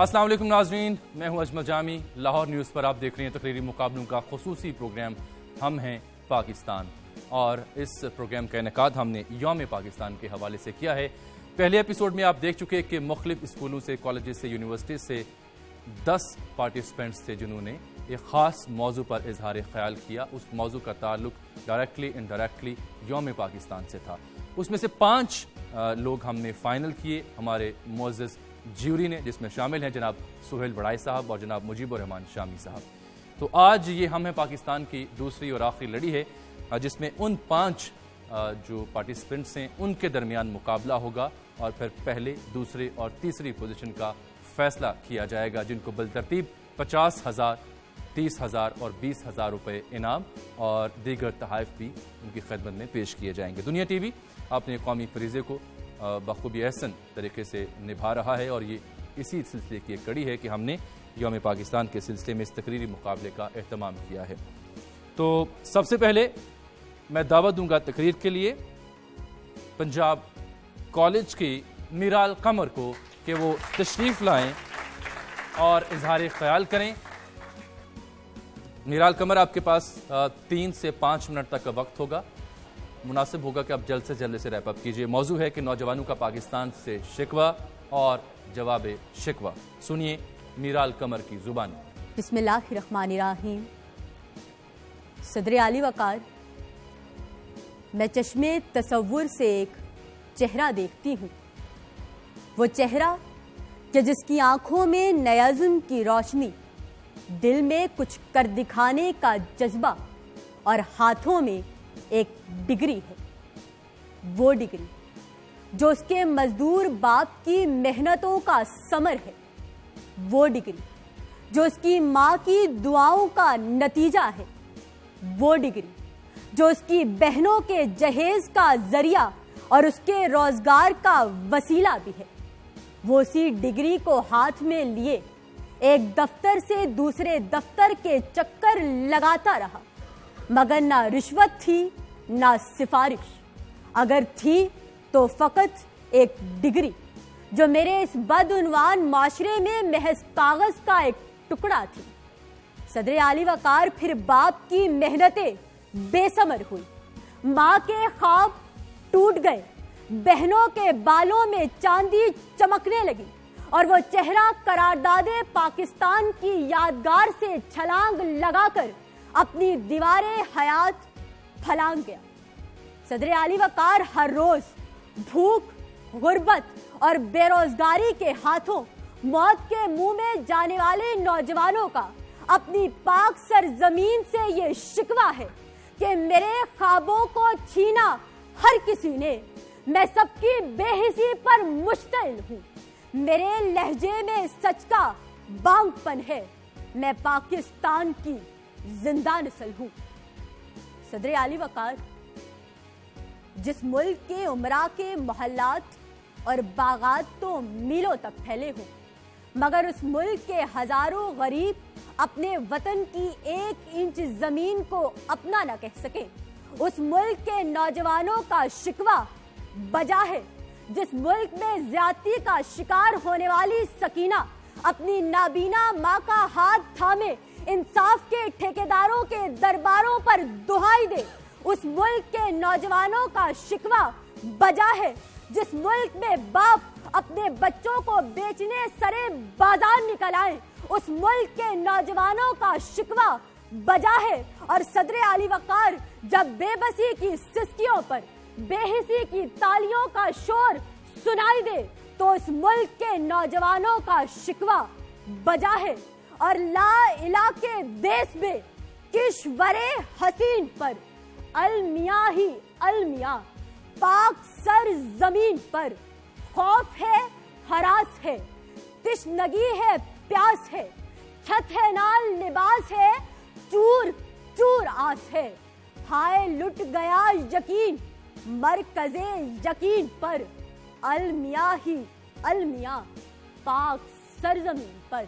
السلام علیکم ناظرین، میں ہوں اجمل جامی۔ لاہور نیوز پر آپ دیکھ رہے ہیں تقریری مقابلوں کا خصوصی پروگرام ہم ہیں پاکستان، اور اس پروگرام کا انعقاد ہم نے یوم پاکستان کے حوالے سے کیا ہے۔ پہلے ایپیسوڈ میں آپ دیکھ چکے کہ مختلف اسکولوں سے، کالجز سے، یونیورسٹیز سے 10 پارٹیسپینٹس تھے جنہوں نے ایک خاص موضوع پر اظہار خیال کیا۔ اس موضوع کا تعلق ڈائریکٹلی انڈائریکٹلی یوم پاکستان سے تھا۔ اس میں سے 5 لوگ ہم نے فائنل کیے ہمارے معزز جیوری نے، جس میں شامل ہیں جناب سہیل بڑائی صاحب اور جناب مجیب الرحمان شامی صاحب۔ تو آج یہ ہم ہیں پاکستان کی دوسری اور آخری لڑی ہے، جس میں ان 5 جو پارٹیسپینٹس ہیں ان کے درمیان مقابلہ ہوگا، اور پھر پہلے، دوسرے اور تیسری پوزیشن کا فیصلہ کیا جائے گا، جن کو بالترتیب 50,000، 30,000 اور 20,000 روپے انعام اور دیگر تحائف بھی ان کی خدمت میں پیش کیے جائیں گے۔ دنیا ٹی وی اپنے قومی فریضے کو بخوبی احسن طریقے سے نبھا رہا ہے، اور یہ اسی سلسلے کی ایک کڑی ہے کہ ہم نے یوم پاکستان کے سلسلے میں اس تقریری مقابلے کا اہتمام کیا ہے۔ تو سب سے پہلے میں دعوت دوں گا تقریر کے لیے پنجاب کالج کی میرال قمر کو کہ وہ تشریف لائیں اور اظہار خیال کریں۔ میرال قمر، آپ کے پاس 3 سے 5 منٹ تک کا وقت ہوگا۔ مناسب ہوگا کہ آپ جلد سے جلد سے ریپ اپ کیجئے۔ موضوع ہے کہ نوجوانوں کا پاکستان سے شکوہ اور جواب شکوہ۔ سنیے میرال قمر کی زبان۔ بسم اللہ الرحمن الرحیم۔ صدر اعلی وقار، میں چشمے تصور سے ایک چہرہ دیکھتی ہوں، وہ چہرہ کہ جس کی آنکھوں میں نیازم کی روشنی، دل میں کچھ کر دکھانے کا جذبہ اور ہاتھوں میں ایک ڈگری ہے۔ وہ ڈگری جو اس کے مزدور باپ کی محنتوں کا ثمر ہے، وہ ڈگری جو اس کی ماں کی دعاؤں کا نتیجہ ہے، وہ ڈگری جو اس کی بہنوں کے جہیز کا ذریعہ اور اس کے روزگار کا وسیلہ بھی ہے۔ وہ اسی ڈگری کو ہاتھ میں لیے ایک دفتر سے دوسرے دفتر کے چکر لگاتا رہا، مگر نہ رشوت تھی نہ سفارش، اگر تھی تو فقط ایک ڈگری جو میرے اس بدعنوان معاشرے میں محض کاغذ کا ایک ٹکڑا تھی۔ صدر اعلی وقار، پھر باپ کی محنتیں بے ثمر ہوئی، ماں کے خواب ٹوٹ گئے، بہنوں کے بالوں میں چاندی چمکنے لگی، اور وہ چہرہ قرارداد پاکستان کی یادگار سے چھلانگ لگا کر اپنی دیوار حیات پھلانگ گیا۔ صدر اعلی وقار، ہر روز بھوک، غربت اور بے روزگاری کے ہاتھوں موت کے منہ میں جانے والے نوجوانوں کا اپنی پاک سرزمین سے یہ شکوہ ہے کہ میرے خوابوں کو چھینا ہر کسی نے، میں سب کی بے حسی پر مشتعل ہوں، میرے لہجے میں سچ کا بانگ پن ہے، میں پاکستان کی زندہ نسل ہوں۔ صدر اعلی وقار، جس ملک کے امراء کے محلات اور باغات تو میلوں تک پھیلے ہوں، مگر اس ملک کے ہزاروں غریب اپنے وطن کی 1 انچ زمین کو اپنا نہ کہہ سکیں، اس ملک کے نوجوانوں کا شکوہ بجا ہے، جس ملک میں زیادتی کا شکار ہونے والی سکینہ اپنی نابینا ماں کا ہاتھ تھامے انصاف کے ٹھیکیداروں کے درباروں پر دہائی دے، اس ملک کے نوجوانوں کا شکوہ بجا ہے، جس ملک میں باپ اپنے بچوں کو بیچنے سرے بازار نکل آئے، اس ملک کے نوجوانوں کا شکوہ بجا ہے۔ اور صدر اعلی وقار، جب بے بسی کی سسکیوں پر بے حسی کی تالیوں کا شور سنائی دے تو اس ملک کے نوجوانوں کا شکوہ بجا ہے۔ اور لا الہ کے دیس میں کشور حسین پر المیاں ہی المیاں، پاک سر زمین پر خوف ہے، ہراس ہے، تشنگی ہے، پیاس ہے، چھت ہے نال لباس ہے، چور چور آس ہے، ہائے لٹ گیا یقین مرکز یقین پر، المیاں ہی المیاں، پاک سرزمین پر۔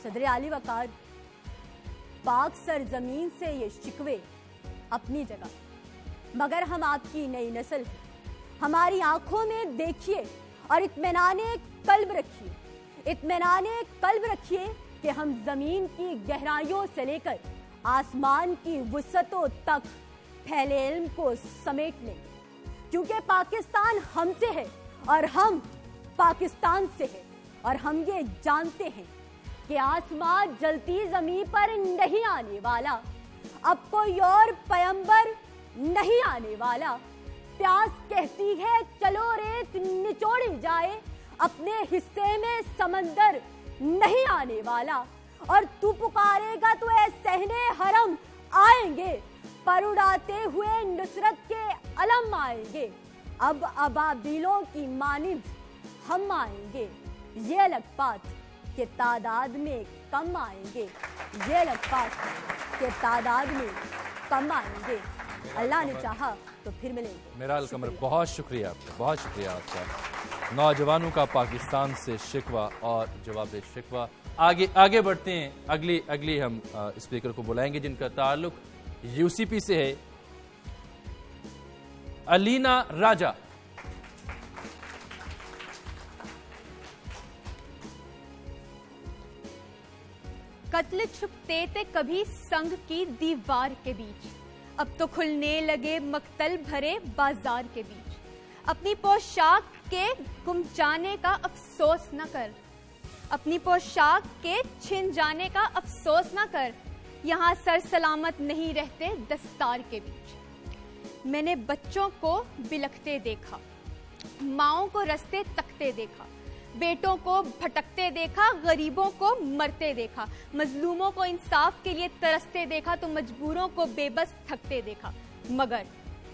صدر اعلی وقار، پاک سرزمین سے یہ شکوے اپنی جگہ، مگر ہم آپ کی نئی نسل ہیں، हमारी आंखों में देखिए और इत्मीनाने कल्ब रखिए, इत्मीनाने कल्ब रखिए कि हम जमीन की गहराइयों से लेकर आसमान की वुसअतों तक फैले इल्म को समेट लेंगे, क्योंकि पाकिस्तान हमसे है और हम पाकिस्तान से है। और हम ये जानते हैं कि आसमान जलती जमीन पर नहीं आने वाला, अब कोई और पैगंबर नहीं आने वाला। प्यास कहती है चलो रेत निचोड़ी जाए, अपने हिस्से में समंदर नहीं आने वाला। और तू पुकारेगा तो ऐ सहने हरम आएंगे, पर उड़ाते हुए नुसरत के अलम आएंगे। अब अबाबिलों की मानिंद हम आएंगे, ये अलग बात कि तादाद में कम आएंगे, ये अलग बात कि तादाद में कम आएंगे। अल्लाह ने चाहा तो फिर मिलेंगे। मिराल कमर, बहुत शुक्रिया आपका, बहुत शुक्रिया आपका। नौजवानों का पाकिस्तान से शिकवा और जवाब शिकवा। आगे बढ़ते हैं। अगली हम स्पीकर को बुलाएंगे जिनका ताल्लुक यूसीपी से है। अलीना राजा। कत्ल छुपते थे कभी संग की दीवार के बीच, अब तो खुलने लगे मक्तल भरे बाजार के बीच। अपनी पोशाक के गुम जाने का अफसोस न कर, अपनी पोशाक के छिन जाने का अफसोस न कर, यहाँ सर सलामत नहीं रहते दस्तार के बीच। मैंने बच्चों को बिलखते देखा, माओं को रस्ते तकते देखा, बेटों को भटकते देखा, गरीबों को मरते देखा, मजलूमों को इंसाफ के लिए तरसते देखा, तो मजबूरों को बेबस थकते देखा, मगर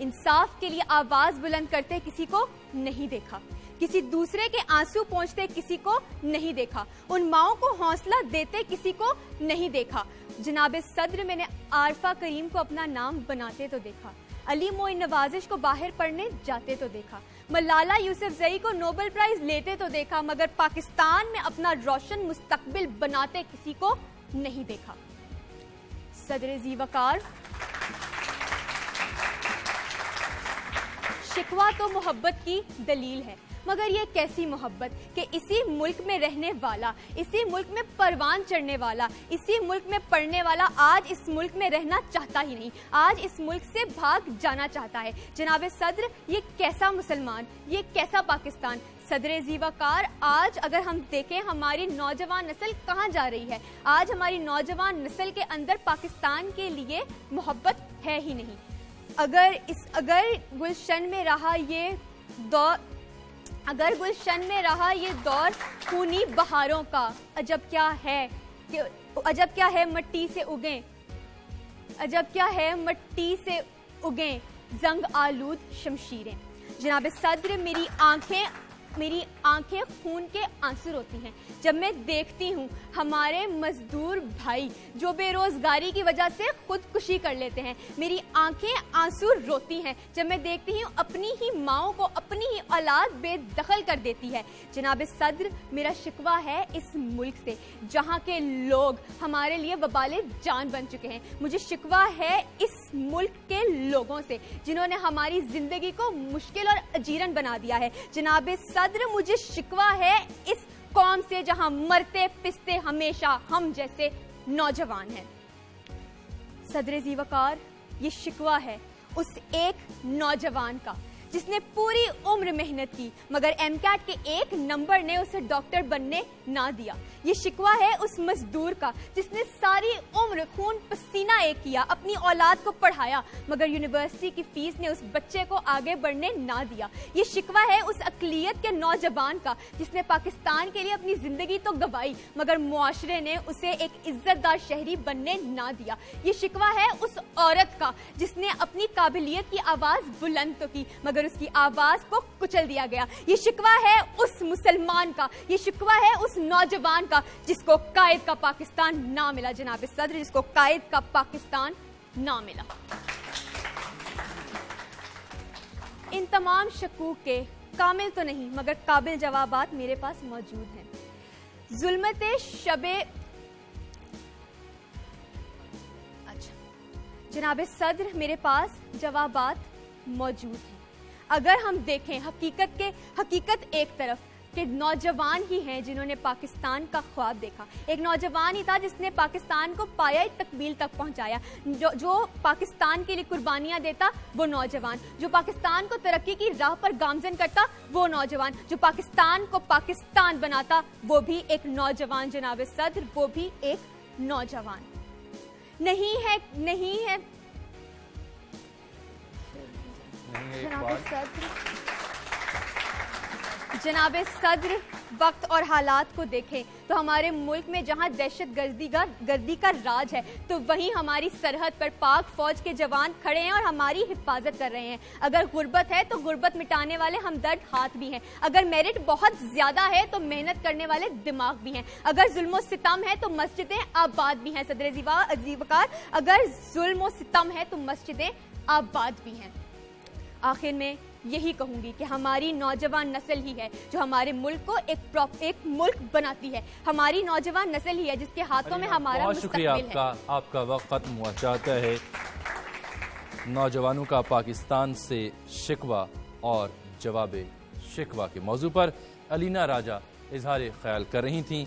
इंसाफ के लिए आवाज बुलंद करते किसी को नहीं देखा, किसी दूसरे के आंसू पोंछते किसी को नहीं देखा, उन माओं को हौसला देते किसी को नहीं देखा। जनाबे सद्र, मैंने आरफा करीम को अपना नाम बनाते तो देखा, अली मोइन नवाजिश को बाहर पढ़ने जाते तो देखा, मलाला यूसुफजई को नोबेल प्राइज लेते तो देखा, मगर पाकिस्तान में अपना रोशन मुस्तकबिल बनाते किसी को नहीं देखा। सदर ज़ीवकार, शिकवा तो मोहब्बत की दलील है, मगर ये कैसी मोहब्बत कि इसी मुल्क में रहने वाला, इसी मुल्क में परवान चढ़ने वाला, इसी मुल्क में पढ़ने वाला आज इस मुल्क में रहना चाहता ही नहीं, आज इस मुल्क से भाग जाना चाहता है। जनाबे सद्र, ये कैसा मुसलमान, ये कैसा पाकिस्तान। सदर ज़ीवकार, आज अगर हम देखें हमारी नौजवान नस्ल कहाँ जा रही है, आज हमारी नौजवान नस्ल के अंदर पाकिस्तान के लिए मोहब्बत है ही नहीं। अगर गुलशन में रहा ये दौर, अगर गुलशन में रहा ये दौर खूनी बहारों का, अजब क्या है मट्टी से उगें, अजब क्या है मट्टी से उगें जंग आलूद शमशीरें। जनाब सद्र, मेरी आंखें खून के आंसू रोती हैं जब मैं देखती हूँ हमारे मजदूर भाई जो बेरोजगारी की वजह से खुदकुशी कर लेते हैं। मेरी आंखें आंसू रोती हैं जब मैं देखती हूँ अपनी ही माओं को अपनी ही औलाद बेदखल कर देती है। जनाब सद्र, मेरा शिकवा है इस मुल्क से जहाँ के लोग हमारे लिए वबाले जान बन चुके हैं। मुझे शिकवा है इस मुल्क के लोगों से जिन्होंने हमारी जिंदगी को मुश्किल और अजीरन बना दिया है। जनाब सद्र, मुझे शिकवा है इस कौम से जहां मरते पिसते हमेशा हम जैसे नौजवान हैं। सदर ज़ीवकार, ये शिकवा है उस एक नौजवान का जिसने पूरी उम्र मेहनत की मगर एमकैट के एक नंबर ने उसे डॉक्टर बनने ना दिया। ये शिकवा है उस मजदूर का जिसने सारी उम्र खून पसीना एक किया, अपनी औलाद को पढ़ाया मगर यूनिवर्सिटी की फीस ने उस बच्चे को आगे बढ़ने ना दिया। ये शिकवा है उस अकलियत के नौजवान का जिसने पाकिस्तान के लिए अपनी जिंदगी तो गंवाई मगर मुआशरे ने उसे एक इज्जतदार शहरी बनने ना दिया। ये शिकवा है उस औरत का जिसने अपनी काबिलियत की आवाज बुलंद तो की मगर उसकी आवाज को कुचल दिया गया। ये शिकवा है उस मुसलमान का, ये शिकवा है उस नौजवान का जिसको कायद का पाकिस्तान ना मिला। जनाब सद्र, जिसको कायद का पाकिस्तान ना मिला। इन तमाम शकूक के कामिल तो नहीं मगर काबिल जवाबात मेरे पास मौजूद हैं। जुल्मते शबे, अच्छा जनाब सद्र, मेरे पास जवाबात मौजूद हैं। अगर हम देखें हकीकत एक तरफ कि नौजवान ही हैं जिन्होंने पाकिस्तान का ख्वाब देखा, एक नौजवान ही था जिसने पाकिस्तान को पाया तकमील तक पहुंचाया, जो पाकिस्तान के लिए कुर्बानियां देता वो नौजवान, जो पाकिस्तान को तरक्की की राह पर गामजन करता वो नौजवान, जो पाकिस्तान को पाकिस्तान बनाता वो भी एक नौजवान। जनाब सदर, वो भी एक नौजवान नहीं है जनाब सदर, वक्त और हालात को देखें तो हमारे मुल्क में जहां दहशत गर्दी का राज है, तो वहीं हमारी सरहद पर पाक फौज के जवान खड़े हैं और हमारी हिफाजत कर रहे हैं। अगर गुर्बत है तो गुर्बत मिटाने वाले हमदर्द हाथ भी हैं, अगर मेरिट बहुत ज्यादा है तो मेहनत करने वाले दिमाग भी हैं, अगर जुल्म सितम है तो मस्जिदें आबाद भी हैं। सदर वकार, अगर जुल्म सितम है तो मस्जिदें आबाद भी हैं। आखिर में यही कहूंगी कि हमारी नौजवान नस्ल ही है जो हमारे मुल्क को एक मुल्क बनाती है। हमारी नौजवान नस्ल ही है जिसके हाथों में हमारा बहुत शुक्रिया आपका वक्त खत्म हुआ चाहता है। नौजवानों का पाकिस्तान से शिकवा और जवाब शिकवा के मौजू पर अलीना राजा इजहार ख्याल कर रही थीं।